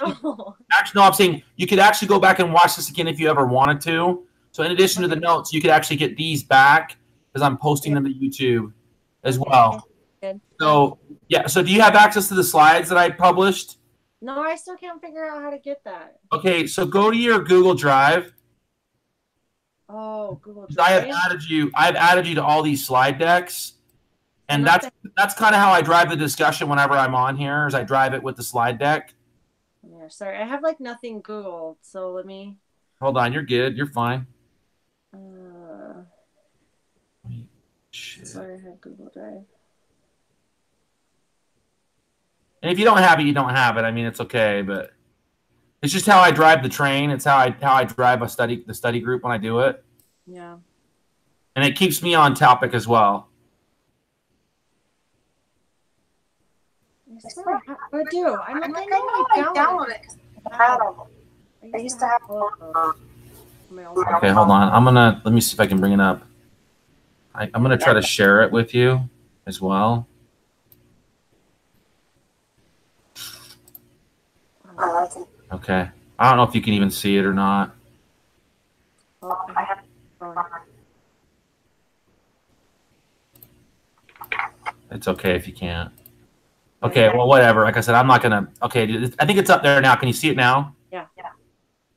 Oh. Actually, no, I'm saying you could actually go back and watch this again if you ever wanted to. So in addition to the notes, you could actually get these back because I'm posting them to YouTube as well. Good. So yeah. So do you have access to the slides that I published? No, I still can't figure out how to get that. Okay, so go to your Google Drive. Oh, Google I have Drive. added you to all these slide decks, and that's kind of how I drive the discussion whenever I'm on here. Is I drive it with the slide deck. Yeah, sorry, I have like nothing Googled, so let me. Hold on, you're good. You're fine. Shit. Sorry, I have Google Drive. And if you don't have it, you don't have it. I mean, it's okay, but it's just how I drive the train. It's how I drive the study group when I do it. Yeah. And it keeps me on topic as well. I swear, I do. I know I downloaded it. I used to have Okay, hold on. Let me see if I can bring it up. I'm gonna try to share it with you as well. Okay. I don't know if you can even see it or not. It's okay if you can't. Okay, well, whatever. Like I said, I'm not gonna. Okay, I think it's up there now. Can you see it now? Yeah.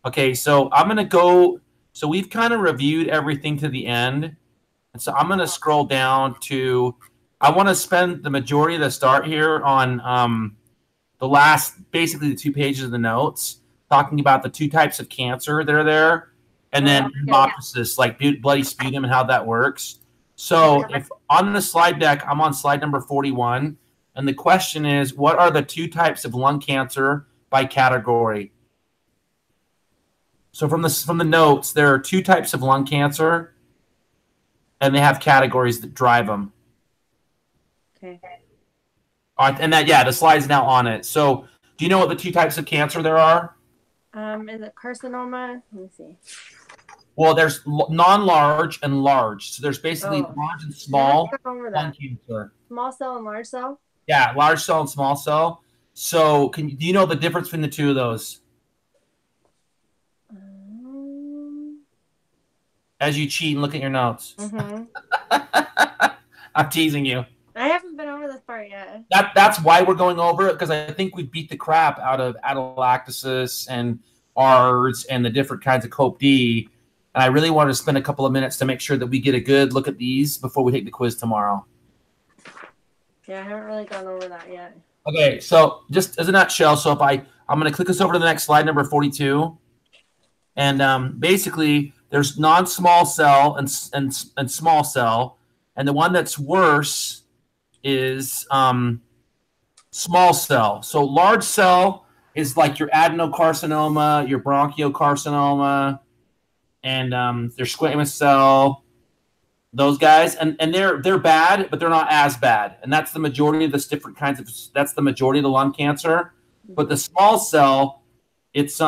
Okay, so I'm gonna go. So we've kind of reviewed everything to the end, and so I'm gonna scroll down to. I want to spend the majority of the start here on the last, basically the 2 pages of the notes, talking about the 2 types of cancer that are there, and then hemoptysis, like bloody sputum and how that works. So if on the slide deck, I'm on slide number 41, and the question is, what are the 2 types of lung cancer by category? So from the notes, there are 2 types of lung cancer, and they have categories that drive them. Okay. And the slide's now on it. So do you know what the 2 types of cancer there are? Is it carcinoma? Let me see. Well, there's non-large and large. So there's basically large and small lung cancer. Small cell and large cell? Yeah, large cell and small cell. So do you know the difference between the 2 of those? As you cheat and look at your notes. Mm-hmm. I'm teasing you. I haven't been over this part yet. That's why we're going over it, because I think we beat the crap out of atelectasis and ARDS and the different kinds of COPD. And I really wanted to spend a couple of minutes to make sure that we get a good look at these before we take the quiz tomorrow. Yeah, I haven't really gone over that yet. Okay, so just as a nutshell, so if I'm going to click us over to the next slide, number 42. And basically, there's non-small cell and small cell. And the one that's worse is small cell. So large cell is like your adenocarcinoma, your bronchiocarcinoma, and their squamous cell, those guys, and they're bad, but they're not as bad. And that's the majority of this different kinds of, that's the majority of the lung cancer. But the small cell, it's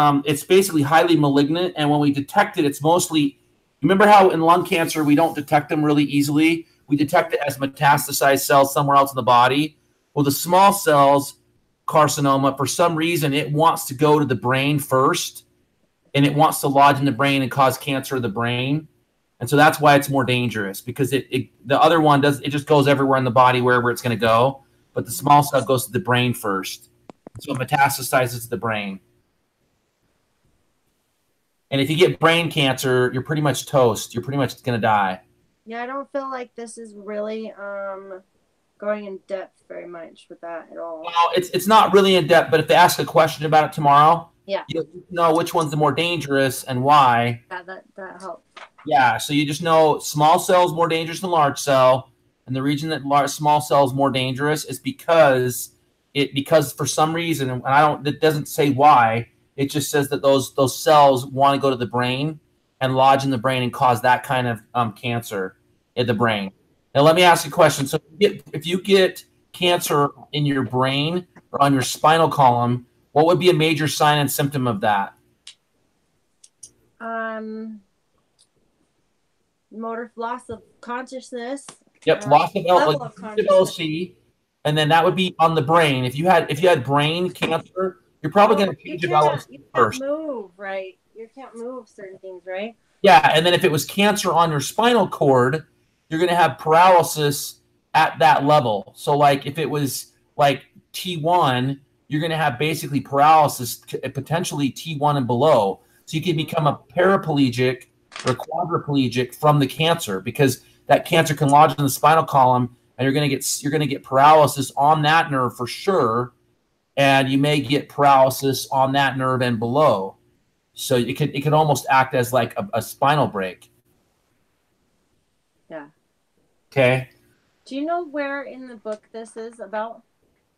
basically highly malignant, and when we detect it, it's mostly, remember how in lung cancer we don't detect them really easily? We detect it as metastasized cells somewhere else in the body. Well, the small cells carcinoma, for some reason, it wants to go to the brain first, and it wants to lodge in the brain and cause cancer of the brain. And so that's why it's more dangerous, because the other one it just goes everywhere in the body, wherever it's going to go. But the small cell goes to the brain first. So it metastasizes to the brain. And if you get brain cancer, you're pretty much toast. You're pretty much going to die. Yeah, I don't feel like this is really going in depth very much with that at all. Well, it's not really in depth, but if they ask a question about it tomorrow, yeah, you'll know which one's the more dangerous and why. Yeah, that helps. Yeah, so you just know small cell is more dangerous than large cell, and the reason that small cell is more dangerous is because for some reason, and it doesn't say why. It just says that those cells want to go to the brain and lodge in the brain and cause that kind of cancer in the brain. Now, let me ask you a question. So if you get cancer in your brain or on your spinal column, what would be a major sign and symptom of that? Motor loss of consciousness. Yep, loss of OC, and then that would be on the brain. If you had brain cancer, you're probably going to change develop first. You can't move, right? You can't move certain things, right? Yeah, and then if it was cancer on your spinal cord, you're going to have paralysis at that level. So, like, if it was like T1, you're going to have basically paralysis, potentially T1 and below. So you can become a paraplegic or quadriplegic from the cancer, because that cancer can lodge in the spinal column, and you're going to get paralysis on that nerve for sure, and you may get paralysis on that nerve and below. So it could almost act as like a spinal break. Yeah. Okay. Do you know where in the book this is about?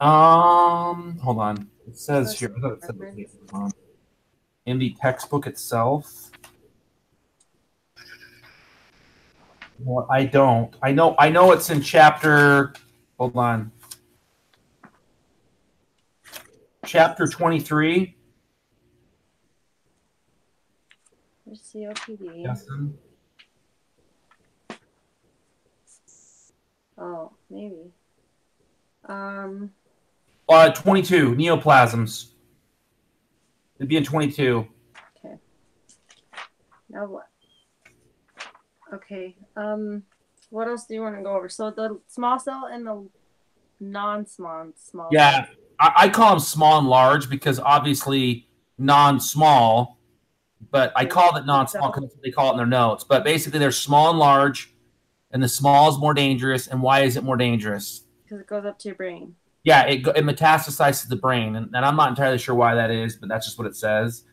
Hold on. It says here. I thought it said in the textbook itself. Well, I don't. I know it's in chapter. Hold on. Chapter 23. COPD. Yes. Oh, maybe. 22 neoplasms. It'd be in 22. Okay. Now what? Okay. What else do you want to go over? So the small cell and the non-small small. Yeah, I call them small and large because obviously non-small, but I call it non-small because they call it in their notes. But basically, they're small and large, and the small is more dangerous. And why is it more dangerous? Because it goes up to your brain. Yeah, it metastasizes to the brain, and I'm not entirely sure why that is, but that's just what it says.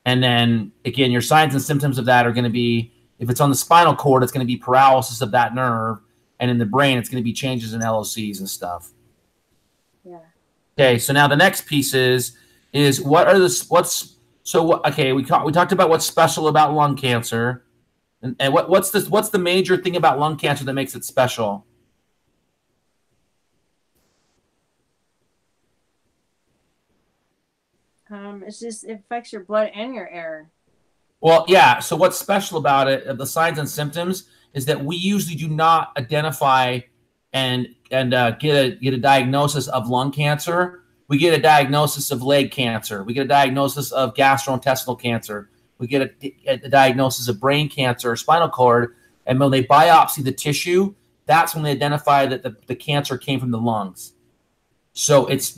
And then again, your signs and symptoms of that are going to be, if it's on the spinal cord, it's going to be paralysis of that nerve, and in the brain, it's going to be changes in LOCs and stuff. Yeah. Okay, so now the next piece is okay, we talked about what's special about lung cancer, and what's the major thing about lung cancer that makes it special? It affects your blood and your air. Well, yeah. So what's special about it, the signs and symptoms, is that we usually do not identify and get a diagnosis of lung cancer. We get a diagnosis of leg cancer. We get a diagnosis of gastrointestinal cancer. We get a diagnosis of brain cancer or spinal cord. And when they biopsy the tissue, that's when they identify that the cancer came from the lungs. So it's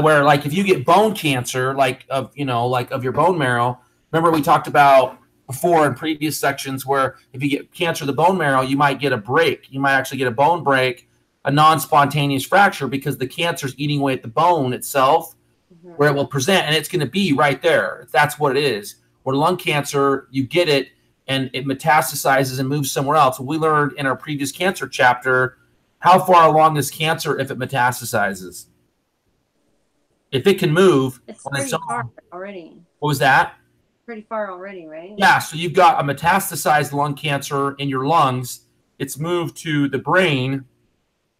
where, like, if you get bone cancer, like of your bone marrow. Remember we talked about before in previous sections where if you get cancer of the bone marrow, you might get a break. You might actually get a bone break, a non-spontaneous fracture, because the cancer is eating away at the bone itself, where it will present, and it's going to be right there. That's what it is. Where lung cancer, you get it, and it metastasizes and moves somewhere else. We learned in our previous cancer chapter how far along is cancer if it metastasizes. If it can move, it's pretty far already. What was that? Pretty far already, right? Yeah, so you've got a metastasized lung cancer in your lungs. It's moved to the brain.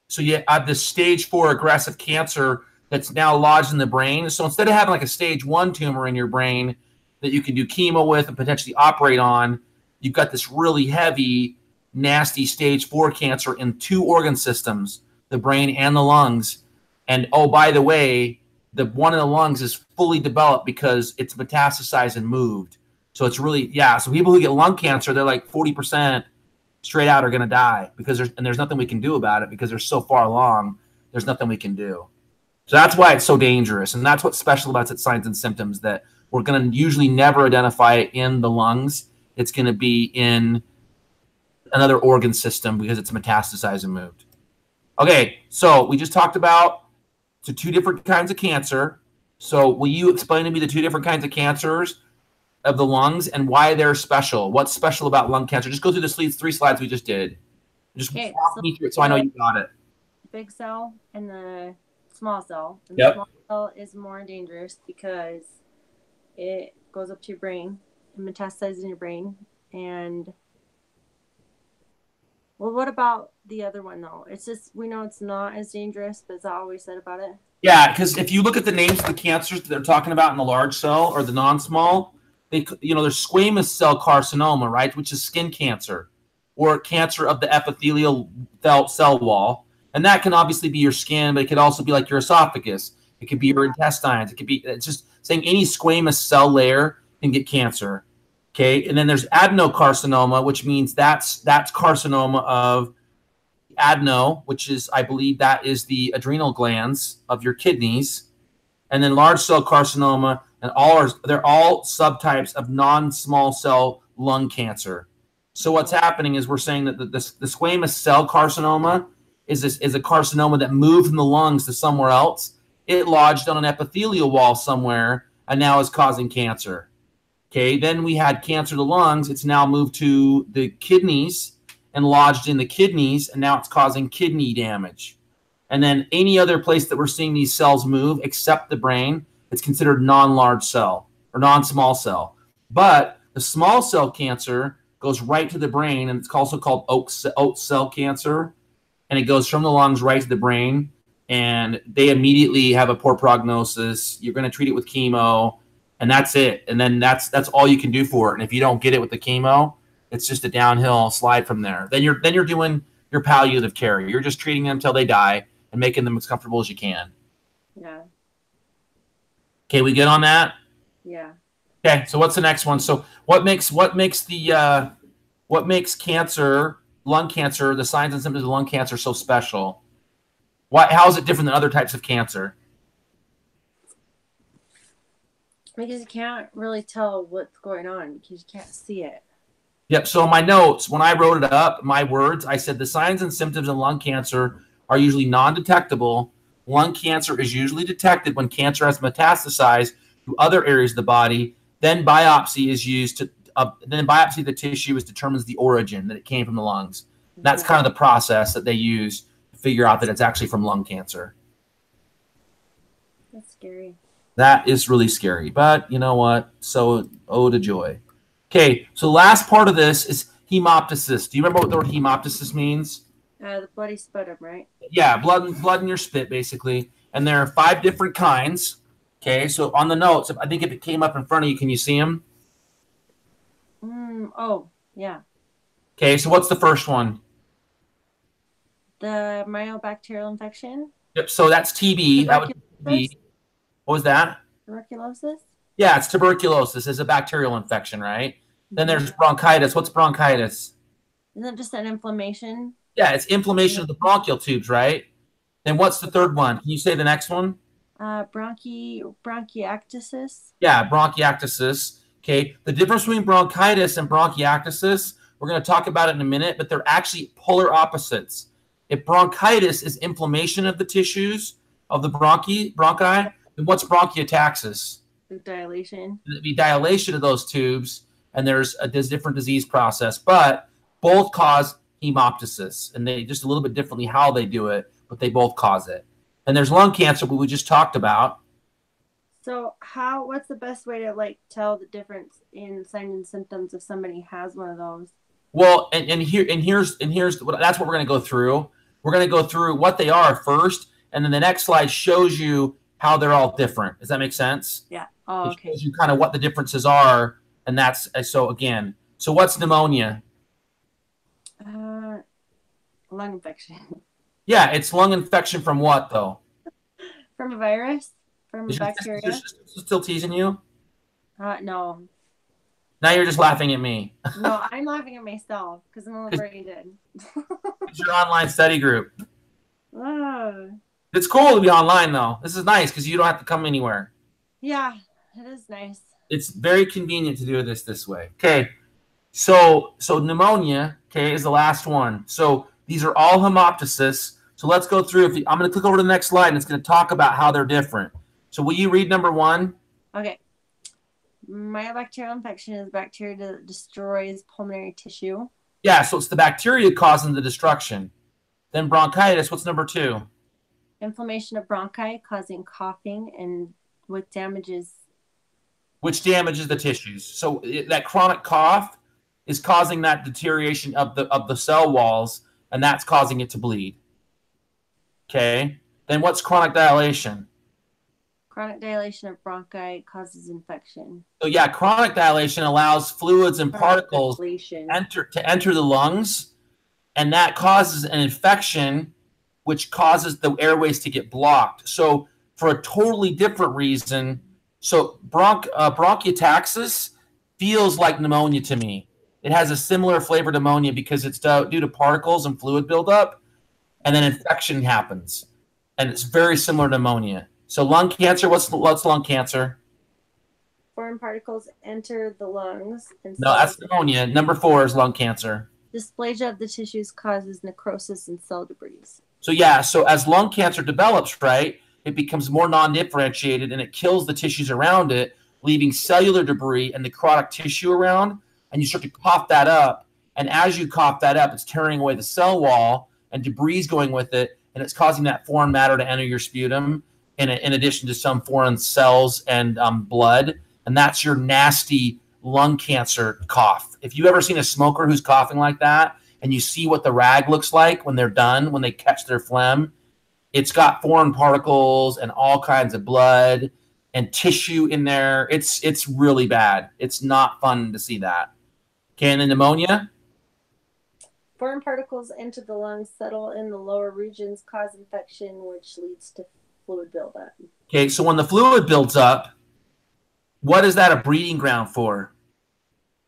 So you have this stage 4 aggressive cancer that's now lodged in the brain. So instead of having like a stage 1 tumor in your brain that you can do chemo with and potentially operate on, you've got this really heavy, nasty stage 4 cancer in 2 organ systems, the brain and the lungs. And oh, by the way, the one in the lungs is fully developed because it's metastasized and moved. So it's really, yeah. So people who get lung cancer, they're like 40% straight out are going to die because there's nothing we can do about it because they're so far along. There's nothing we can do. So that's why it's so dangerous. And that's what's special about its signs and symptoms, that we're going to usually never identify it in the lungs. It's going to be in another organ system because it's metastasized and moved. Okay, so we just talked about the 2 different kinds of cancer. So will you explain to me the 2 different kinds of cancers of the lungs and why they're special? What's special about lung cancer? Just go through the 3 slides we just did. Just walk me through it so I know you got it. Big cell and the small cell. And Yep. The small cell is more dangerous because it goes up to your brain and metastasizes in your brain. And well, what about the other one though? It's just, we know it's not as dangerous, but is that all we said about it? Yeah, because if you look at the names of the cancers that they're talking about in the large cell or the non-small, there's squamous cell carcinoma, right, which is skin cancer, or cancer of the epithelial cell wall, and that can obviously be your skin, but it could also be like your esophagus. It could be your intestines. It could be, it's just saying any squamous cell layer can get cancer. Okay, and then there's adenocarcinoma, which means that's carcinoma of adeno, which is, I believe, that is the adrenal glands of your kidneys, and then large cell carcinoma, and they're all subtypes of non-small cell lung cancer. So what's happening is we're saying that the squamous cell carcinoma is a carcinoma that moved from the lungs to somewhere else. It lodged on an epithelial wall somewhere and now is causing cancer. Okay, then we had cancer of the lungs. It's now moved to the kidneys and lodged in the kidneys, and now it's causing kidney damage. And then any other place that we're seeing these cells move except the brain, it's considered non-large cell or non-small cell. But the small cell cancer goes right to the brain, and it's also called oat cell cancer, and it goes from the lungs right to the brain, and they immediately have a poor prognosis. You're going to treat it with chemo, and that's it. And then that's all you can do for it. And if you don't get it with the chemo, it's just a downhill slide from there. Then you're doing your palliative care. You're just treating them until they die and making them as comfortable as you can. Yeah. Okay, we good on that? Yeah. Okay, so what's the next one? So what makes cancer, lung cancer, the signs and symptoms of lung cancer so special? How is it different than other types of cancer? Because you can't really tell what's going on because you can't see it. Yep. So in my notes, when I wrote it up, my words, I said the signs and symptoms of lung cancer are usually non-detectable. Lung cancer is usually detected when cancer has metastasized to other areas of the body. Then biopsy is used to. Then biopsy of the tissue determines the origin, that it came from the lungs. That's kind of the process that they use to figure out that it's actually from lung cancer. That's scary. That is really scary, but you know what? So, oh, the joy. Okay, so the last part of this is hemoptysis. Do you remember what the word hemoptysis means? The bloody sputum, right? Yeah, blood in your spit, basically. And there are 5 different kinds. Okay, so on the notes, I think if it came up in front of you, can you see them? Oh, yeah. Okay, so what's the first one? The mycobacterial infection? Yep, so that's TB. That would be TB. What was that? Tuberculosis? Yeah, it's tuberculosis. It's a bacterial infection, right? Then there's bronchitis. What's bronchitis? Isn't it just an inflammation? Yeah, it's inflammation of the bronchial tubes, right? Then what's the third one? Can you say the next one? Bronchiectasis? Yeah, bronchiectasis. Okay, the difference between bronchitis and bronchiectasis, we're going to talk about it in a minute, but they're actually polar opposites. If bronchitis is inflammation of the tissues of the bronchi, then what's bronchiectasis? Dilation. It'd be dilation of those tubes, and there's a different disease process, but both cause hemoptysis, and they just a little bit differently how they do it, but they both cause it. And there's lung cancer, what we just talked about. So what's the best way to tell the difference in signs and symptoms if somebody has one of those? Well, here's that's what we're going to go through. We're going to go through what they are first, and then the next slide shows you how they're all different. Does that make sense? Yeah. Oh, okay. It shows you kind of what the differences are, and that's so again. So what's pneumonia? Lung infection. Yeah, it's lung infection from what though? From a virus? From a bacteria? Is your still teasing you? No. Now you're just laughing at me. No, I'm laughing at myself because I'm overrated. It's your online study group. Oh. It's cool to be online though. This is nice because you don't have to come anywhere. Yeah, it is nice. It's very convenient to do this way. Okay. So pneumonia, okay, is the last one. So these are all hemoptysis. So let's go through. I'm going to click over to the next slide, and it's going to talk about how they're different. So will you read number 1? Okay. Mycobacterial infection is bacteria that destroys pulmonary tissue. Yeah, so it's the bacteria causing the destruction. Then bronchitis, what's number 2? Inflammation of bronchi causing coughing and which damages the tissues. So that chronic cough is causing that deterioration of the cell walls, and that's causing it to bleed. Okay. Then what's chronic dilation? Chronic dilation of bronchi causes infection. So yeah, chronic dilation allows fluids and particles to enter the lungs, and that causes an infection, which causes the airways to get blocked. So for a totally different reason, So bronchiectasis feels like pneumonia to me. It has a similar flavor to pneumonia because it's due to particles and fluid buildup, and then infection happens, and it's very similar to pneumonia. So lung cancer, what's lung cancer? Foreign particles enter the lungs and No, that's pneumonia. Number 4 is lung cancer. Dysplasia of the tissues causes necrosis and cell debris. So yeah, so as lung cancer develops, right, it becomes more non-differentiated and it kills the tissues around it, leaving cellular debris and necrotic tissue around, and you start to cough that up. And as you cough that up, it's tearing away the cell wall and debris going with it, and it's causing that foreign matter to enter your sputum in addition to some foreign cells and blood. And that's your nasty lung cancer cough. If you've ever seen a smoker who's coughing like that, and you see what the rag looks like when they're done, when they catch their phlegm, it's got foreign particles and all kinds of blood and tissue in there. It's really bad. It's not fun to see that. Okay, and then pneumonia? Foreign particles enter the lungs, settle in the lower regions, cause infection, which leads to fluid buildup. Okay, so when the fluid builds up, what is that a breeding ground for?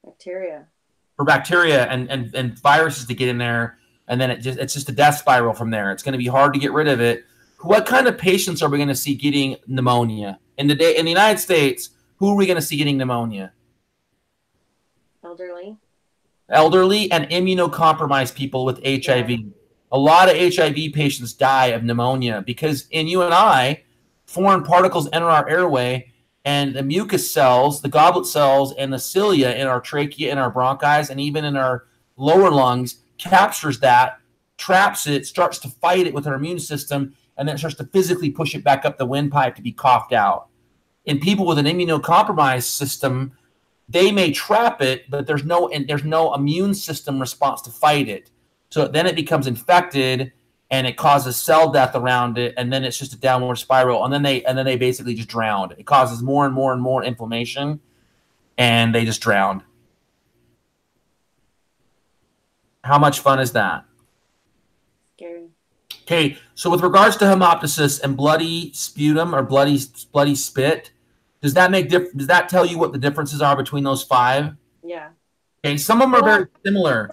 Bacteria. For bacteria and viruses to get in there, and then it's just a death spiral from there. It's going to be hard to get rid of it. What kind of patients are we going to see getting pneumonia in the United States? Who are we going to see getting pneumonia? Elderly and immunocompromised people with HIV. Yeah. A lot of HIV patients die of pneumonia because in you and I, foreign particles enter our airway. And the mucus cells, the goblet cells, and the cilia in our trachea, in our bronchi, and even in our lower lungs captures that, traps it, starts to fight it with our immune system, and then it starts to physically push it back up the windpipe to be coughed out. In people with an immunocompromised system, they may trap it, but there's no immune system response to fight it. So then it becomes infected, and it causes cell death around it, and then it's just a downward spiral, and then they basically just drown. It causes more and more and more inflammation, and they just drown. How much fun is that? Scary. Okay, so with regards to hemoptysis and bloody sputum or bloody spit, does that tell you what the differences are between those 5? Yeah. Okay, some of them are very similar.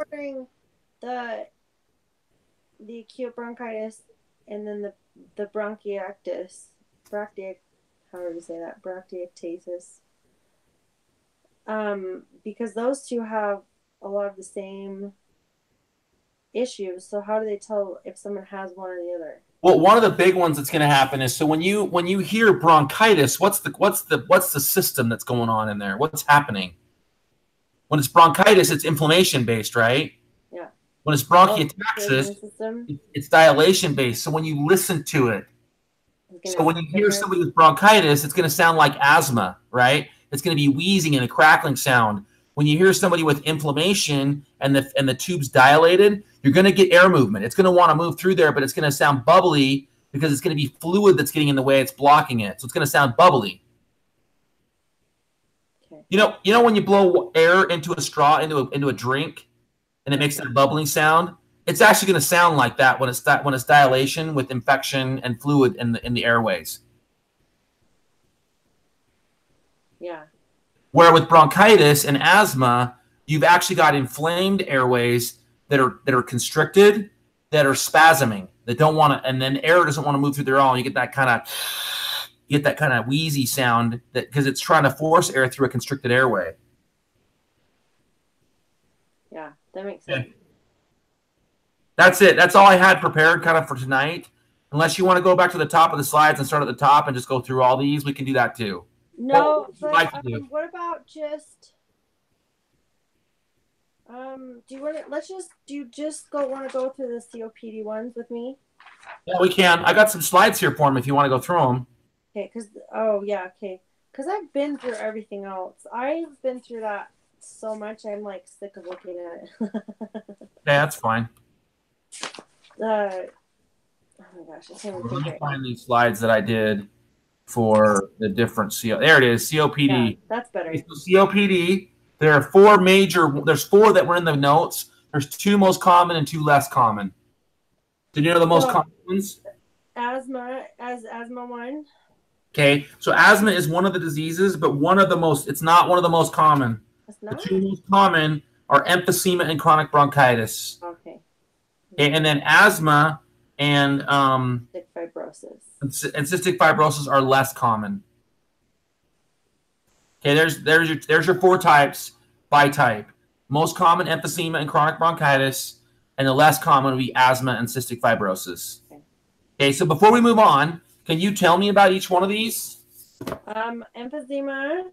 The acute bronchitis and then the bronchiectasis, however you say that, bronchiectasis. Because those two have a lot of the same issues. So how do they tell if someone has one or the other? Well, one of the big ones that's going to happen is, so when you hear bronchitis, what's the system that's going on in there? What's happening? When it's bronchitis, it's inflammation based, right? Yeah. When it's bronchiectasis, it's dilation based. So when you listen to it, so when you hear somebody with bronchitis, it's going to sound like asthma, right? It's going to be wheezing and a crackling sound. When you hear somebody with inflammation and the tube's dilated, you're going to get air movement. It's going to want to move through there, but it's going to sound bubbly because it's going to be fluid that's getting in the way. It's blocking it. So it's going to sound bubbly. Okay. You know when you blow air into a straw, into a drink, and it makes that bubbling sound? It's actually going to sound like that when it's dilation with infection and fluid in the airways. Yeah. Where with bronchitis and asthma, you've actually got inflamed airways that are constricted, that are spasming, that don't want to, and then air doesn't want to move through there at all. And you get that kind of wheezy sound because it's trying to force air through a constricted airway. Yeah, that makes sense. Okay. That's it. That's all I had prepared kind of for tonight. Unless you want to go back to the top of the slides and start at the top and just go through all these, we can do that too. No, but what about just do you want to just want to go through the COPD ones with me? Yeah, we can. I got some slides here for them if you want to go through them. Okay, because I've been through everything else. I've been through that so much. I'm like sick of looking at it. Yeah, that's fine. Oh my gosh, I can't even Let me right find these slides that I did for the different There it is, COPD. Yeah, that's better. So COPD, there are there's 4 that were in the notes. There's 2 most common and 2 less common. Did you know the most common ones? Asthma one. Okay, so asthma is one of the diseases, but it's not one of the most common. It's The not? two most common are emphysema and chronic bronchitis. Okay. And then asthma and Cystic fibrosis. and cystic fibrosis are less common. Okay, there's your four types by type. Most common emphysema and chronic bronchitis, and the less common would be asthma and cystic fibrosis. Okay, so before we move on, can you tell me about each one of these? Emphysema,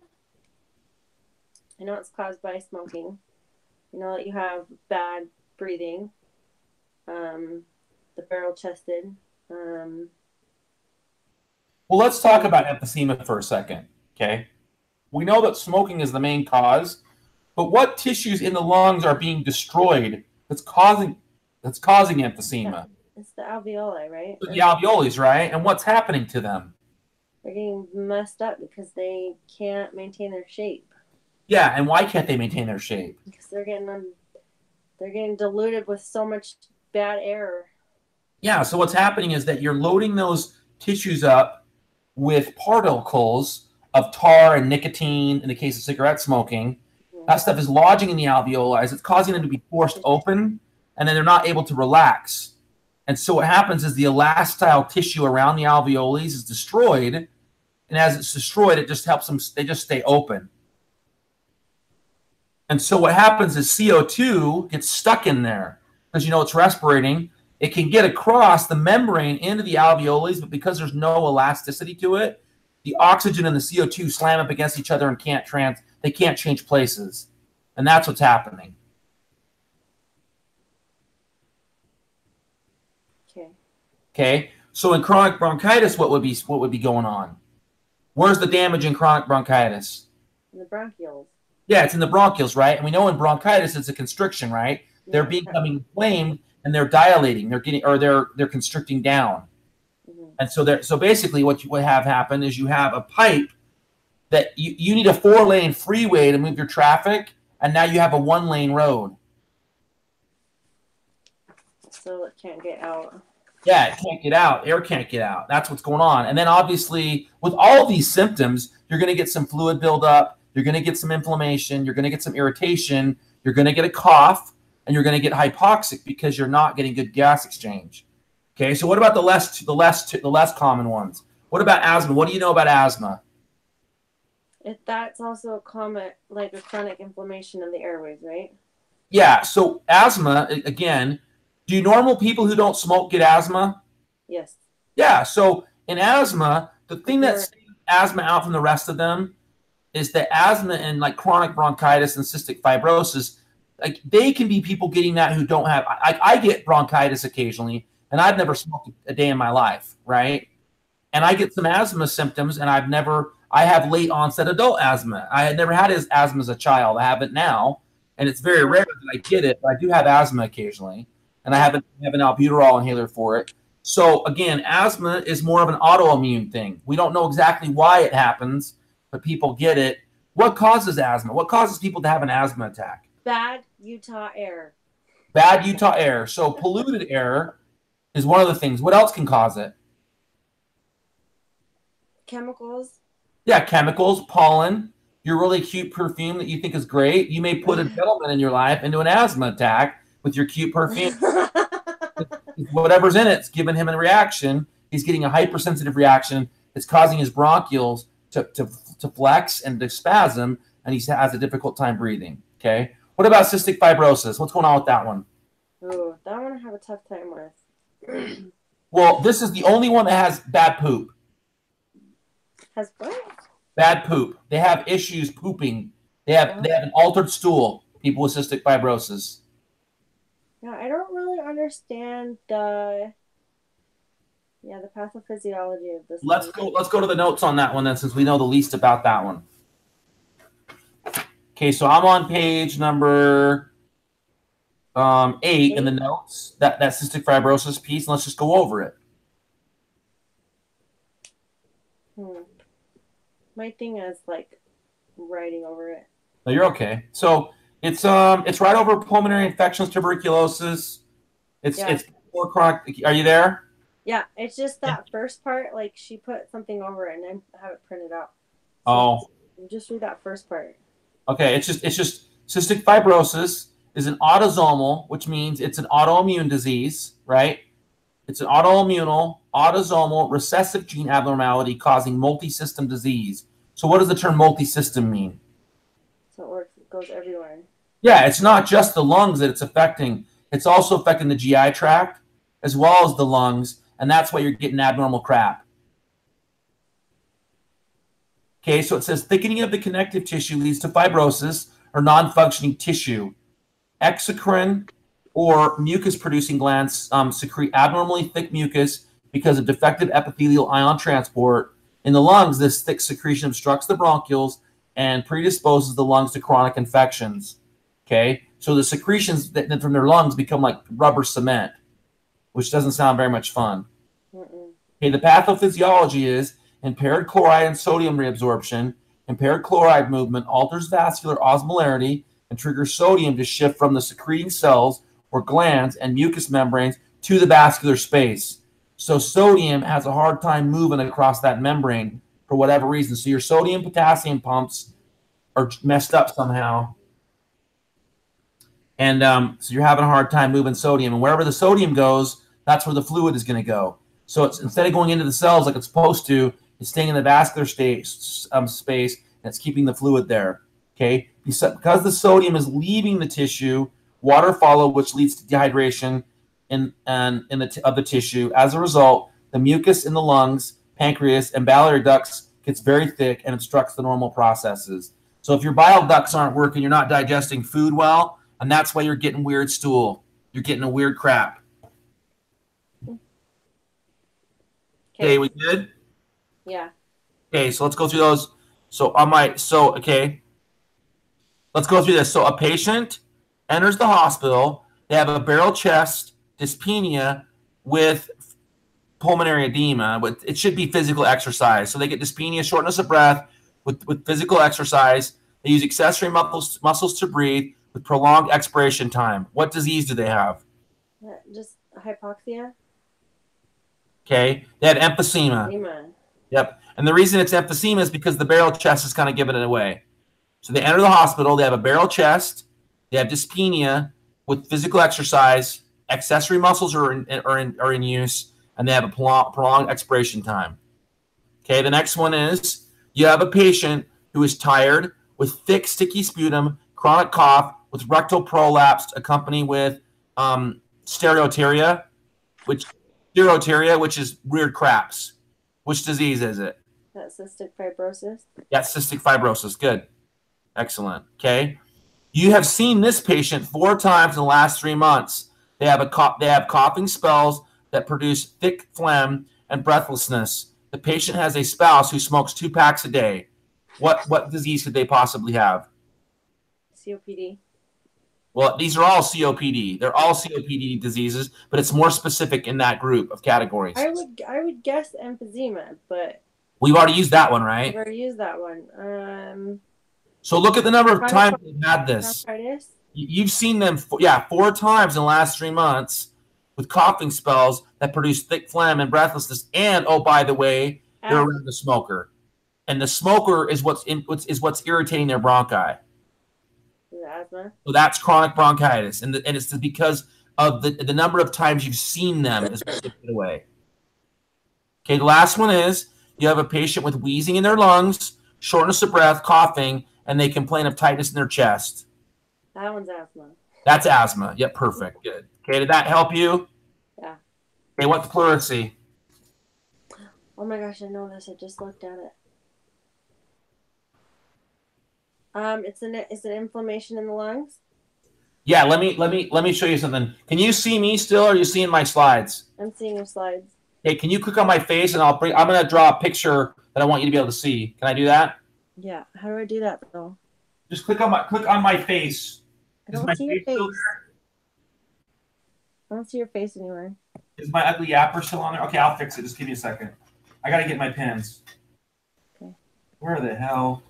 I know it's caused by smoking. You know that you have bad breathing, the barrel chested. Well, let's talk about emphysema for a second, okay? We know that smoking is the main cause, but what tissues in the lungs are being destroyed that's causing emphysema? Yeah, it's the alveoli, right? The alveoli, right? And what's happening to them? They're getting messed up because they can't maintain their shape. Yeah, and why can't they maintain their shape? Because they're getting diluted with so much bad air. Yeah, so what's happening is that you're loading those tissues up with particles of tar and nicotine in the case of cigarette smoking. That stuff is lodging in the alveoli. It's causing them to be forced open, and then they're not able to relax. And so what happens is the elastile tissue around the alveoli is destroyed, and as it's destroyed, it just helps them, they just stay open. And so what happens is CO2 gets stuck in there because, it's respirating. It can get across the membrane into the alveoli, but because there's no elasticity to it, the oxygen and the CO2 slam up against each other and they can't change places. And that's what's happening. Okay. So in chronic bronchitis, what would be going on? Where's the damage in chronic bronchitis? In the bronchioles. Yeah, it's in the bronchioles, right? And we know in bronchitis it's a constriction, right? Yeah. They're becoming inflamed and they're dilating. They're constricting down. Mm-hmm. And so basically what you would have happen is you have a pipe that you need a 4-lane freeway to move your traffic, and now you have a 1-lane road. So it can't get out. Yeah, it can't get out. Air can't get out. That's what's going on. And then obviously with all of these symptoms, you're going to get some fluid buildup. You're going to get some inflammation. You're going to get some irritation. You're going to get a cough, and you're going to get hypoxic because you're not getting good gas exchange. Okay, so what about the less common ones? What about asthma? What do you know about asthma? That's also a chronic inflammation of the airways, right? Yeah. So asthma, again, do normal people who don't smoke get asthma? Yes. Yeah. So in asthma, the thing that sets asthma out from the rest of them is that asthma and like chronic bronchitis and cystic fibrosis, like they can be people getting that who don't have. I get bronchitis occasionally, and I've never smoked a day in my life, right? And I get some asthma symptoms, and I have late onset adult asthma. I had never had asthma as a child. I have it now, and it's very rare that I get it, but I do have asthma occasionally, and I have an albuterol inhaler for it. So again, asthma is more of an autoimmune thing. We don't know exactly why it happens, but people get it. What causes asthma? What causes people to have an asthma attack? Bad Utah air. Bad Utah air. So polluted air is one of the things. What else can cause it? Chemicals. Yeah, chemicals, pollen, your really cute perfume that you think is great. You may put a gentleman in your life into an asthma attack with your cute perfume. Whatever's in it's giving him a reaction. He's getting a hypersensitive reaction. It's causing his bronchioles to flex and to spasm, and he has a difficult time breathing. Okay. What about cystic fibrosis? What's going on with that one? Oh, that one I have a tough time with. Well, this is the only one that has bad poop. Has what? Bad poop. They have issues pooping. They have an altered stool. People with cystic fibrosis. Yeah, I don't really understand the pathophysiology of this. Let's go to the notes on that one then, since we know the least about that one. Okay, so I'm on page number 8 in the notes, that cystic fibrosis piece, and let's just go over it. My thing is like writing over it. No, you're okay. So it's right over pulmonary infections, tuberculosis. It's more chronic. Are you there? Yeah, it's just that first part. Like she put something over it, and I have it printed out. So Oh, just read that first part. okay. It's just cystic fibrosis is an autosomal, which means it's an autoimmune disease, right? It's an autosomal recessive gene abnormality causing multi-system disease. So what does the term multi-system mean? So it works. It goes everywhere. Yeah, it's not just the lungs that it's affecting. It's also affecting the GI tract as well as the lungs, and that's why you're getting abnormal crap. Okay, so it says thickening of the connective tissue leads to fibrosis or non-functioning tissue. Exocrine or mucus-producing glands secrete abnormally thick mucus because of defective epithelial ion transport. In the lungs, this thick secretion obstructs the bronchioles and predisposes the lungs to chronic infections. Okay, so the secretions that from their lungs become like rubber cement, which doesn't sound very much fun. Mm-mm. Okay, the pathophysiology is impaired chloride and sodium reabsorption. Impaired chloride movement alters vascular osmolarity and triggers sodium to shift from the secreting cells or glands and mucous membranes to the vascular space. So sodium has a hard time moving across that membrane for whatever reason. So your sodium potassium pumps are messed up somehow. And so you're having a hard time moving sodium. And wherever the sodium goes, that's where the fluid is going to go. So it's instead of going into the cells like it's supposed to, it's staying in the vascular space, and it's keeping the fluid there. Okay, because the sodium is leaving the tissue, water follows, which leads to dehydration of the tissue. As a result, the mucus in the lungs, pancreas, and biliary ducts gets very thick and obstructs the normal processes. So if your bile ducts aren't working, you're not digesting food well, and that's why you're getting weird stool. You're getting a weird crap. Okay, we good? Yeah. Okay, so let's go through those. Okay, let's go through this. So a patient enters the hospital. They have a barrel chest dyspnea with pulmonary edema. But it should be physical exercise. So they get dyspnea, shortness of breath with physical exercise. They use accessory muscles to breathe with prolonged expiration time. What disease do they have? Just hypoxia. Okay, they have emphysema. Yep. And the reason it's emphysema is because the barrel chest is kind of giving it away. So they enter the hospital. They have a barrel chest. They have dyspnea with physical exercise. Accessory muscles are in use, and they have a prolonged expiration time. Okay. The next one is you have a patient who is tired with thick, sticky sputum, chronic cough with rectal prolapse accompanied with steroteria, which is weird craps. Which disease is it? That's cystic fibrosis. Yeah, cystic fibrosis. Good. Excellent. Okay. You have seen this patient 4 times in the last 3 months. They have coughing spells that produce thick phlegm and breathlessness. The patient has a spouse who smokes 2 packs a day. What disease could they possibly have? COPD. Well, these are all COPD. They're all COPD diseases, but it's more specific in that group of categories. I would guess emphysema, but we've already used that one, right? We've already used that one. So look at the number of times they've had this. You've seen them, 4 times in the last 3 months with coughing spells that produce thick phlegm and breathlessness. And oh, by the way, they're around the smoker, and the smoker is what's irritating their bronchi. Asthma. So that's chronic bronchitis, and it's because of the number of times you've seen them is what gets it away. Okay, the last one is you have a patient with wheezing in their lungs, shortness of breath, coughing, and they complain of tightness in their chest. That one's asthma. That's asthma. Yep, perfect. Good. Okay, did that help you? Yeah. Okay, what's pleurisy? Oh my gosh, I know this. I just looked at it. It's an inflammation in the lungs. Yeah, let me show you something. Can you see me still, or are you seeing my slides? I'm seeing your slides. Okay, can you click on my face, and I'm gonna draw a picture that I want you to be able to see. Can I do that? Yeah. How do I do that though? Just click on my face. I don't see your face. I don't see your face anywhere. Is my ugly yapper still on there? Okay, I'll fix it. Just give me a second. I gotta get my pens. Okay. Where the hell?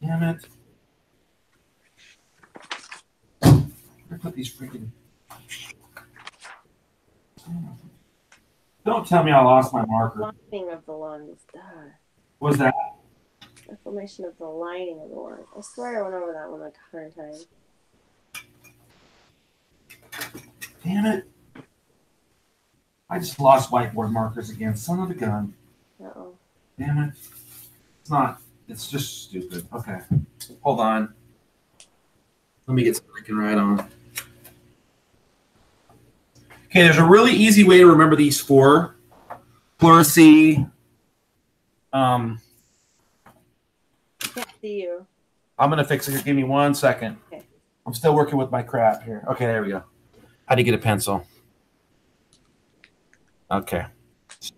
Damn it. Where put these freaking... Don't tell me I lost my marker. Lining of the lungs. Duh. What was that? Inflammation of the lining of the lungs. I swear I went over that one like 100 times. Damn it. I just lost whiteboard markers again. Son of a gun. Uh-oh. Damn it. It's not. It's just stupid. Okay. Hold on. Let me get something I can write on. Okay, there's a really easy way to remember these four. Pleurisy. Can't see you. I'm going to fix it here. Give me 1 second. Okay. I'm still working with my crap here. Okay, there we go. How do you get a pencil? Okay.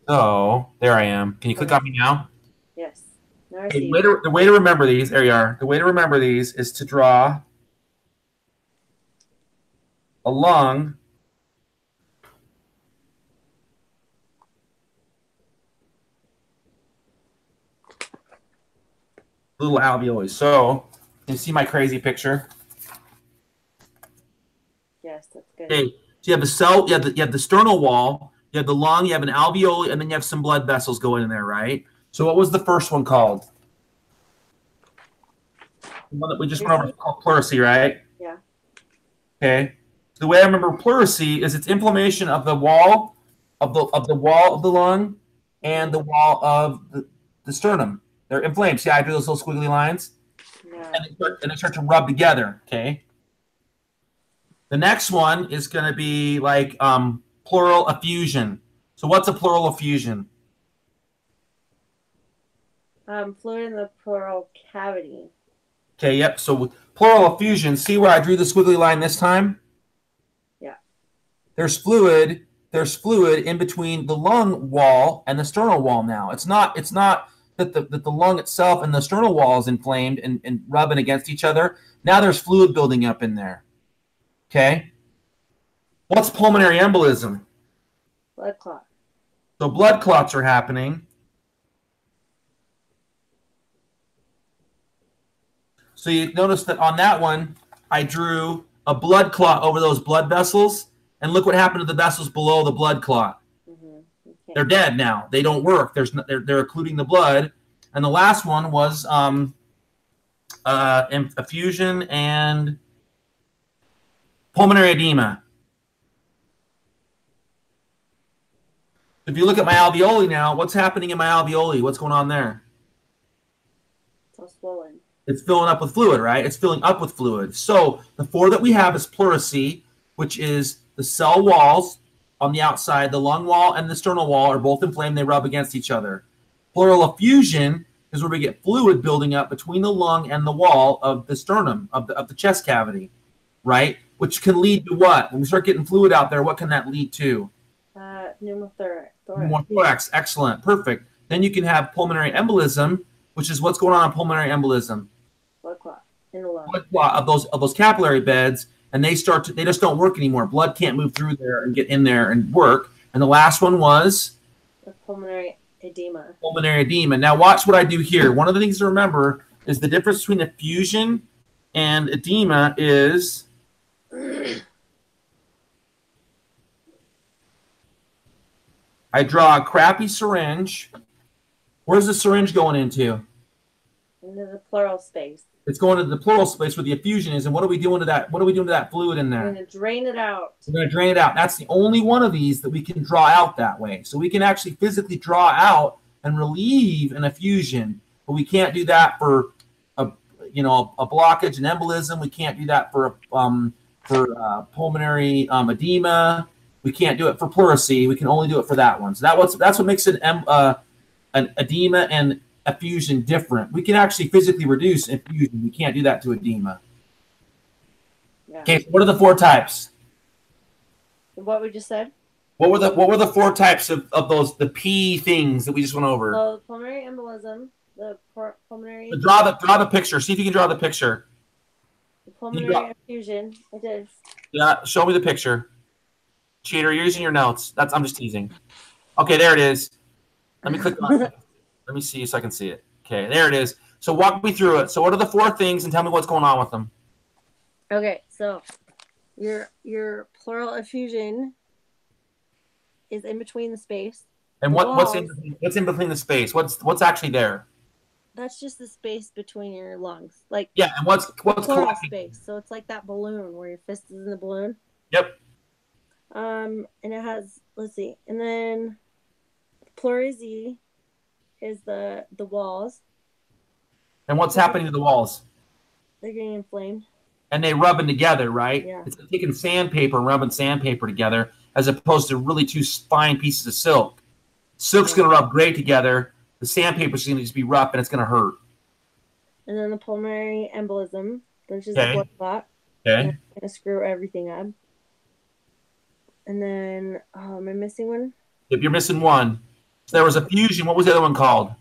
So, there I am. Can you click on me now? Yes. Now I Okay, see the way to remember these, there you are. The way to remember these is to draw a lung little alveoli. So, can you see my crazy picture? Yes, that's good. Okay, so you have the cell, you have the sternal wall, you have the lung, you have an alveoli, and then you have some blood vessels going in there, right? So what was the first one called? The one that we just went over called pleurisy, right? Yeah. Okay. So the way I remember pleurisy is it's inflammation of the wall of the lung and the wall of the sternum. They're inflamed. See how I do those little squiggly lines? Yeah. And they start to rub together. Okay. The next one is going to be like pleural effusion. So what's a pleural effusion? Fluid in the pleural cavity. Okay, yep. So with pleural effusion, see where I drew the squiggly line this time? Yeah. There's fluid in between the lung wall and the sternal wall now. It's not that the lung itself and the sternal wall is inflamed and rubbing against each other. Now there's fluid building up in there. Okay? What's pulmonary embolism? Blood clot. So blood clots are happening. So you notice that on that one, I drew a blood clot over those blood vessels, and look what happened to the vessels below the blood clot. Okay. They're dead now. They don't work. They're occluding the blood. And the last one was effusion and pulmonary edema. If you look at my alveoli now, what's happening in my alveoli? What's going on there? It's all swollen. It's filling up with fluid, right? It's filling up with fluid. So the four that we have is pleurisy, which is the cell walls on the outside, the lung wall and the sternal wall are both inflamed. They rub against each other. Pleural effusion is where we get fluid building up between the lung and the wall of the sternum, of the chest cavity, right? Which can lead to what? When we start getting fluid out there, what can that lead to? Pneumothorax. Pneumothorax. Excellent. Perfect. Then you can have pulmonary embolism, which is what's going on in pulmonary embolism. Blood clot in the lung. Blood clot of those capillary beds, and they just don't work anymore. Blood can't move through there and get in there and work. And the last one was the pulmonary edema. Pulmonary edema. Now watch what I do here. One of the things to remember is the difference between effusion and edema is I draw a crappy syringe. Where's the syringe going into? Into the pleural space. It's going into the pleural space where the effusion is. And what are we doing to that? What are we doing to that fluid in there? We're going to drain it out. We're going to drain it out. That's the only one of these that we can draw out that way. So we can actually physically draw out and relieve an effusion, but we can't do that for a blockage and embolism. We can't do that for pulmonary edema. We can't do it for pleurisy. We can only do it for that one. So that's what makes it an edema and effusion different. We can actually physically reduce effusion. We can't do that to edema. Yeah. Okay, so what are the four types? What we just said? What were the four types of those, the P things that we just went over? So the pulmonary embolism, the pulmonary... Draw the picture. See if you can draw the picture. The pulmonary effusion. I did. Yeah, show me the picture. Cheater, you're using your notes. I'm just teasing. Okay, there it is. Let me click on it. Let me see so I can see it. Okay, there it is. So walk me through it. So what are the four things and tell me what's going on with them? Okay, so your pleural effusion is in between the space. And The what's walls, in between the space? What's actually there? that's just the space between your lungs. Like Yeah, and what's the what's pleural collecting? space. So it's like that balloon where your fist is in the balloon. Yep. And it has, let's see, and then pleurisy is the walls. And what's happening to the walls? They're getting inflamed. And they rubbing together, right? Yeah. It's like taking sandpaper and rubbing sandpaper together as opposed to really two fine pieces of silk. Silk's going to rub great together. The sandpaper's going to just be rough and it's going to hurt. And then the pulmonary embolism, which is Okay. a blood clot. Okay. It's going to screw everything up. And then, am I missing one? If you're missing one, so there was a fusion. What was the other one called?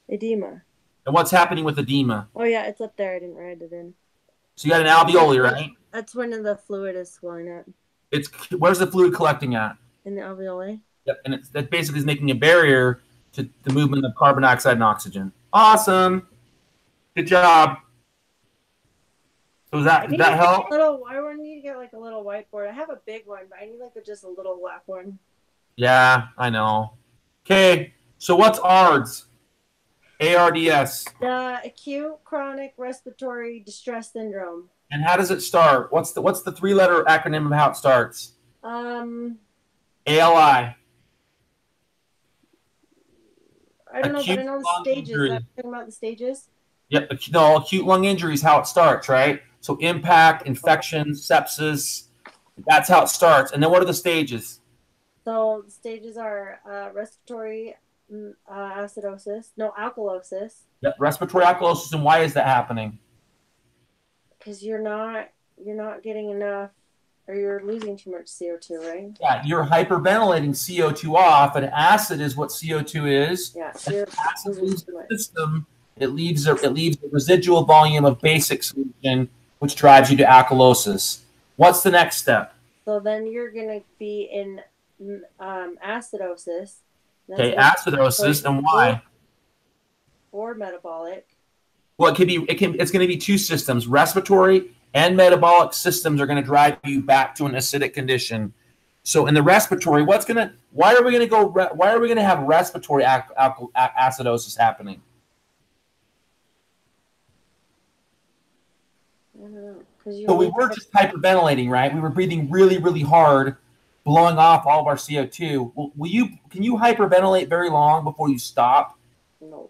Edema. And what's happening with edema? Oh, yeah, it's up there. I didn't write it in. So you got an alveoli, right? That's when the fluid is swelling up. Where's the fluid collecting at? In the alveoli. Yep, and that basically is making a barrier to the movement of carbon dioxide and oxygen. Awesome. Good job. So does that help? I need to get like a little whiteboard. I have a big one, but I need like just a little black one. Yeah, I know. Okay, so what's ARDS? ARDS. The acute chronic respiratory distress syndrome. And how does it start? What's the 3-letter acronym of how it starts? ALI. I don't know, but I know the stages. I'm talking about the stages. Yep. No, acute lung injury is how it starts, right? So impact, infection, sepsis. That's how it starts. And then what are the stages? So the stages are respiratory acidosis. No, alkalosis. Yep, respiratory alkalosis. And why is that happening? Because you're not getting enough, or you're losing too much CO2, right? Yeah, you're hyperventilating CO2 off, and acid is what CO2 is. Yeah, acid leaves the system. It leaves a residual volume of basic solution, which drives you to alkalosis. What's the next step? So then you're going to be in acidosis. Okay, acidosis, and why? Or metabolic. Well, it's going to be two systems. Respiratory and metabolic systems are going to drive you back to an acidic condition. So in the respiratory, why are we going to have respiratory acidosis happening? I don't know. So we were just hyperventilating, right? We were breathing really, really hard, blowing off all of our CO2. Well, can you hyperventilate very long before you stop? No.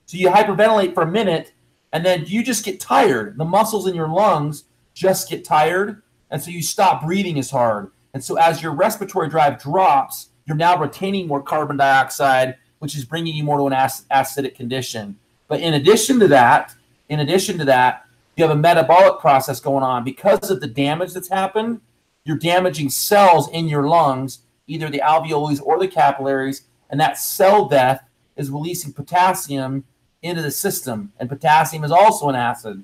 So you hyperventilate for a minute, and then you just get tired. The muscles in your lungs just get tired, and so you stop breathing as hard. And so as your respiratory drive drops, you're now retaining more carbon dioxide, which is bringing you more to an acidic condition. But in addition to that, you have a metabolic process going on. Because of the damage that's happened, you're damaging cells in your lungs, either the alveoli or the capillaries, and that cell death is releasing potassium into the system, and potassium is also an acid.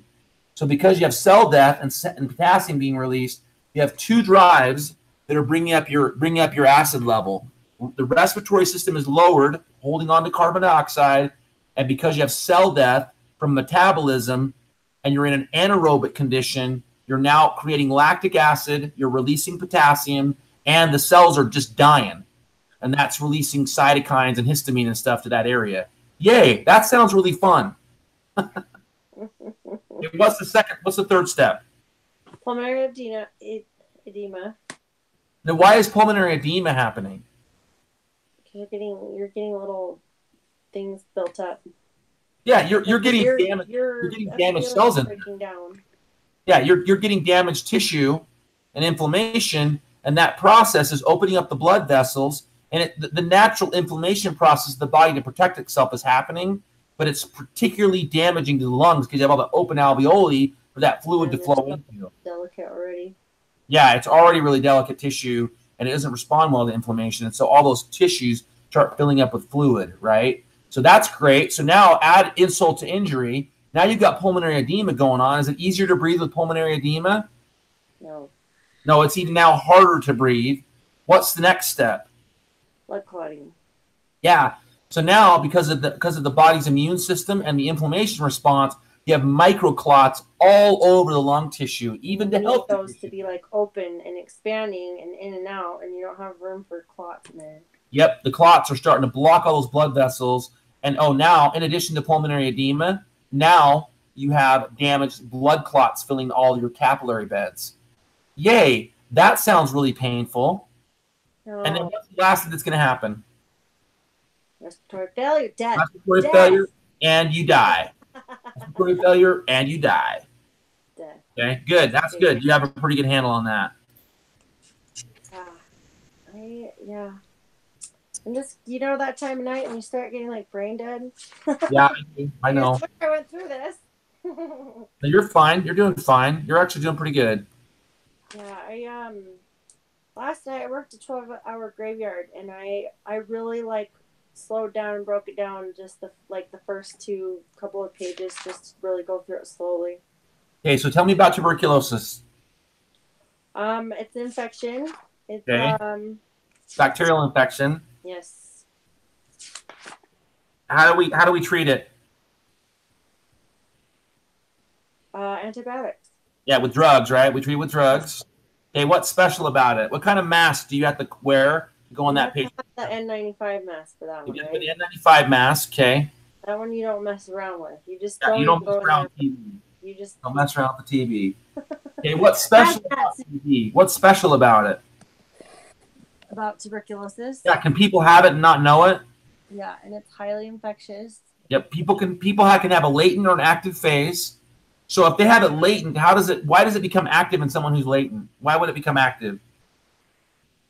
So because you have cell death and potassium being released, you have two drives that are bringing up your acid level. The respiratory system is lowered, holding on to carbon dioxide, and because you have cell death from metabolism and you're in an anaerobic condition, you're now creating lactic acid, you're releasing potassium, and the cells are just dying. And that's releasing cytokines and histamine and stuff to that area. Yay, that sounds really fun. What's the third step? Pulmonary edema. Now, why is pulmonary edema happening? Because you're getting little things built up. Yeah, you're getting damaged. You're getting damaged cells in there. Down. Yeah, you're getting damaged tissue and inflammation, and that process is opening up the blood vessels. And the natural inflammation process of the body to protect itself is happening, but it's particularly damaging to the lungs because you have all the open alveoli for that fluid to flow into. Delicate already. Yeah, it's already really delicate tissue, and it doesn't respond well to inflammation. And so all those tissues start filling up with fluid, right? So that's great. So now add insult to injury. Now you've got pulmonary edema going on. Is it easier to breathe with pulmonary edema? No. No, it's even now harder to breathe. What's the next step? Blood clotting. Yeah. So now because of the body's immune system and the inflammation response, You have microclots all over the lung tissue, even to help those to be like open and expanding and in and out, and you don't have room for clots in there. Yep, the clots are starting to block all those blood vessels. And now, in addition to pulmonary edema, now you have damaged blood clots filling all your capillary beds. Yay, that sounds really painful. No. And then what's the last thing that's going to happen? Respiratory failure, death. Respiratory failure, and you die. Respiratory failure, and you die. Death. Okay, good. That's good. You have a pretty good handle on that. Yeah. And just, that time of night when you start getting like brain dead. Yeah, I know. I went through this. No, you're fine. You're doing fine. You're actually doing pretty good. Yeah, last night I worked a 12-hour graveyard, and I really slowed down and broke it down just the first couple of pages, just to really go through it slowly. Okay, so tell me about tuberculosis. It's an infection. It's bacterial infection. Yes. How do we treat it? Antibiotics. Yeah, with drugs, right? We treat it with drugs. Okay, what's special about it? What kind of mask do you have to wear to go on that patient? The N95 mask for that one, right? The N95 mask, okay. That one you don't mess around with. You just you don't mess around with TV. You just don't mess around with the TV. Okay, what's special about TV? What's special about it? About tuberculosis? Yeah, can people have it and not know it? Yeah, and it's highly infectious. Yep, people can have a latent or an active phase. So if they have it latent, why does it become active in someone who's latent? Why would it become active?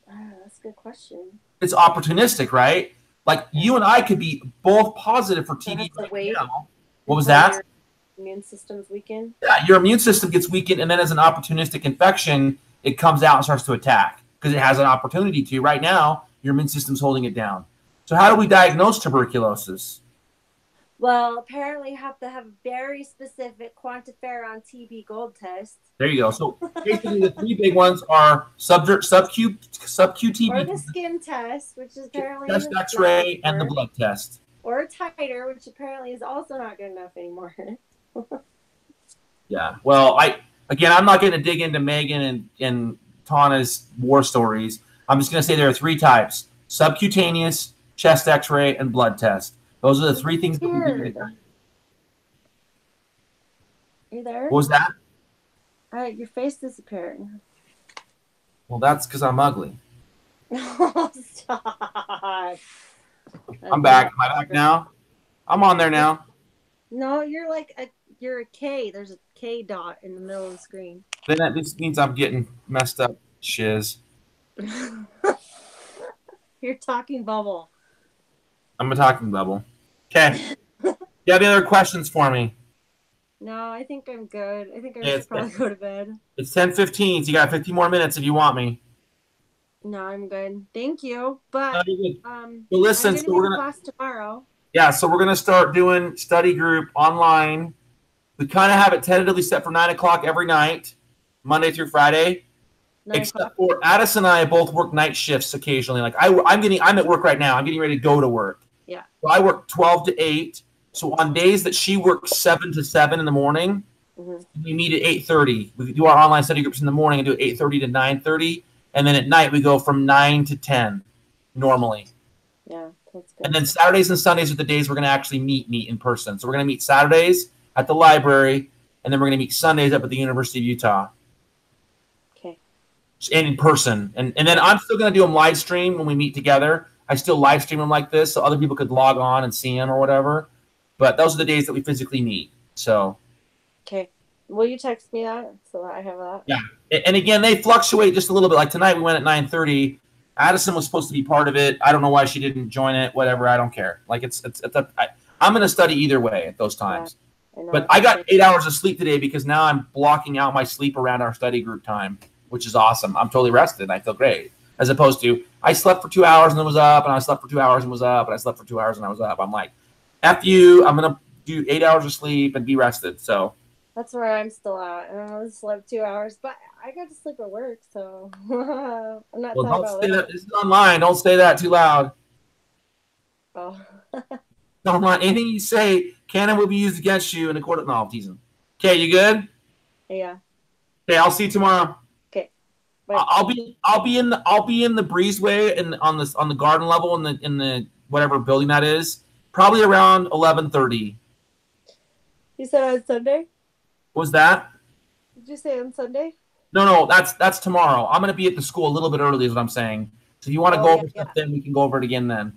That's a good question. It's opportunistic, right? Like you and I could be both positive for TB right now. What was that? Your immune system's weakened. Yeah, your immune system gets weakened, and then as an opportunistic infection, it comes out and starts to attack because it has an opportunity to. Right now, your immune system's holding it down. So how do we diagnose tuberculosis? Well, apparently you have to have a very specific quantiferon TB gold test. There you go. So basically the three big ones are sub-Q TB. Or the skin test, which is apparently chest X-ray, and the blood test. Or a titer, which apparently is also not good enough anymore. Yeah. Well, I'm not going to dig into Megan and Tana's war stories. I'm just going to say there are three types: subcutaneous, chest X-ray, and blood test. Those are the three things that we do. Are you there? What was that? Your face disappeared. Well, that's because I'm ugly. Oh, stop. I'm back. Am I back now? I'm on there now. No, you're you're a K. There's a K dot in the middle of the screen. Then this means I'm getting messed up. Shiz. You're talking bubble. I'm a talking bubble. Okay. You have any other questions for me? No, I think I'm good. I think I should probably go to bed. It's 10:15, so you got 15 more minutes if you want me. No, I'm good. Thank you. But so listen, so we're gonna class tomorrow. Yeah, so we're gonna start doing study group online. We kind of have it tentatively set for 9 o'clock every night, Monday through Friday. Except for Addison and I both work night shifts occasionally. Like I'm at work right now. I'm getting ready to go to work. Yeah. So I work 12 to 8. So on days that she works 7 to 7 in the morning, we meet at 8:30. We do our online study groups in the morning and do 8:30 to 9:30, and then at night we go from 9 to 10 normally. Yeah, that's good. And then Saturdays and Sundays are the days we're going to actually meet in person. So we're going to meet Saturdays at the library, and then we're going to meet Sundays up at the University of Utah. Okay. And in person. And then I'm still going to do them live stream when we meet together. I still live stream them like this so other people could log on and see them or whatever. But those are the days that we physically meet. So. Okay. Will you text me that so that I have that? Yeah. And again, they fluctuate just a little bit. Like tonight we went at 9:30. Addison was supposed to be part of it. I don't know why she didn't join it. Whatever. I don't care. Like I'm going to study either way at those times. Yeah, but I got 8 hours of sleep today because now I'm blocking out my sleep around our study group time, which is awesome. I'm totally rested. I feel great. As opposed to I slept for 2 hours and then was up, and I slept for 2 hours and was up, and I slept for 2 hours and I was up. I'm like, F you. I'm going to do 8 hours of sleep and be rested. So. That's where I'm still at. I slept 2 hours, but I got to sleep at work, so I'm not talking about that. This is online. Don't say that too loud. Oh. online. Anything you say, canon will be used against you in the court of no, I'm teasing. Okay, you good? Yeah. Okay, I'll see you tomorrow. Okay. Bye. I'll be in the breezeway and on the garden level in the whatever building that is, probably around 11:30. You said on Sunday? What was that? Did you say on Sunday? No, that's tomorrow. I'm gonna be at the school a little bit early, is what I'm saying. So if you want to Oh go yeah, over yeah. stuff, then we can go over it again then.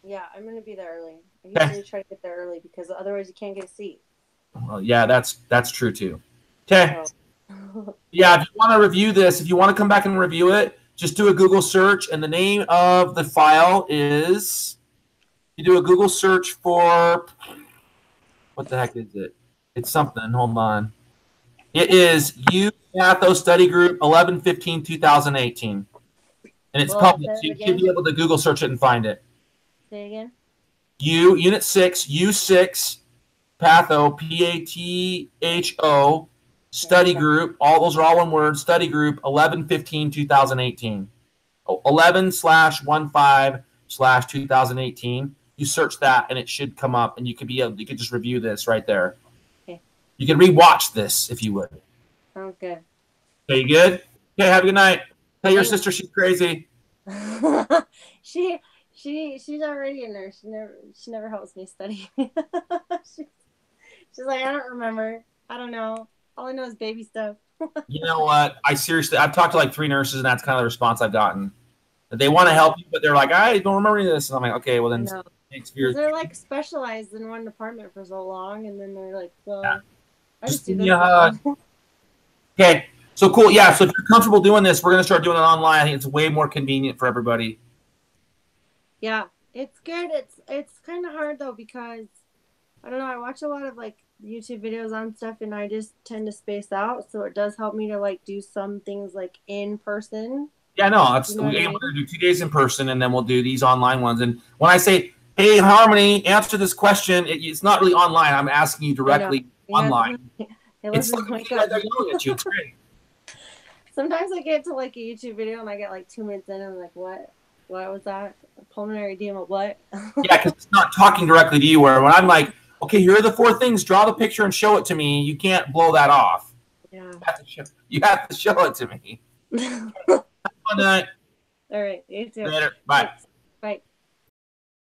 Yeah, I'm gonna be there early. I Okay. usually try to get there early because otherwise you can't get a seat. Well, yeah, that's true too. Okay. So. Yeah, if you want to review this, if you want to come back and review it, just do a Google search, and the name of the file is. You do a Google search for. What the heck is it? It's something. Hold on. It is Patho Study Group 11/15/2018, and it's Well, public, say so it you should again. be able to Google search it and find it. Say again. Unit 6, U6, Patho, Patho, Study Group. All those are all one word. Study Group 11/15/2018. 11/15/2018. You search that, and it should come up, and you could just review this right there. Okay. You can rewatch this if you would. Sounds good. Okay, you good? Okay, have a good night. Tell your Thanks. sister she's crazy. She's already a nurse. She never helps me study. She's like, I don't remember. I don't know. All I know is baby stuff. You know what? I've talked to like 3 nurses, and that's kind of the response I've gotten. They want to help you, but they're like, I don't remember any of this. And I'm like, okay, well then, thanks for your. They're like specialized in one department for so long, and then they're like, well, Yeah. I just do give me this. a hug. Okay, so cool. Yeah, so if you're comfortable doing this, we're gonna start doing it online. I think it's way more convenient for everybody. Yeah, it's good. It's kind of hard though because I don't know. I watch a lot of like YouTube videos on stuff, and I just tend to space out. So it does help me to like do some things like in person. Yeah, no, that's You know what I mean? we're gonna do 2 days in person, and then we'll do these online ones. And when I say, "Hey, Harmony, answer this question," it's not really online. I'm asking you directly online. It's like you guys are yelling at you. It's great. Sometimes I get to like a YouTube video and I get like 2 minutes in and I'm like, what? What was that? Pulmonary edema, what? Yeah, because it's not talking directly to you. Where when I'm like, okay, here are the 4 things. Draw the picture and show it to me. You can't blow that off. Yeah. You have to show it to me. Have a good night. All right. You too. Later. Bye.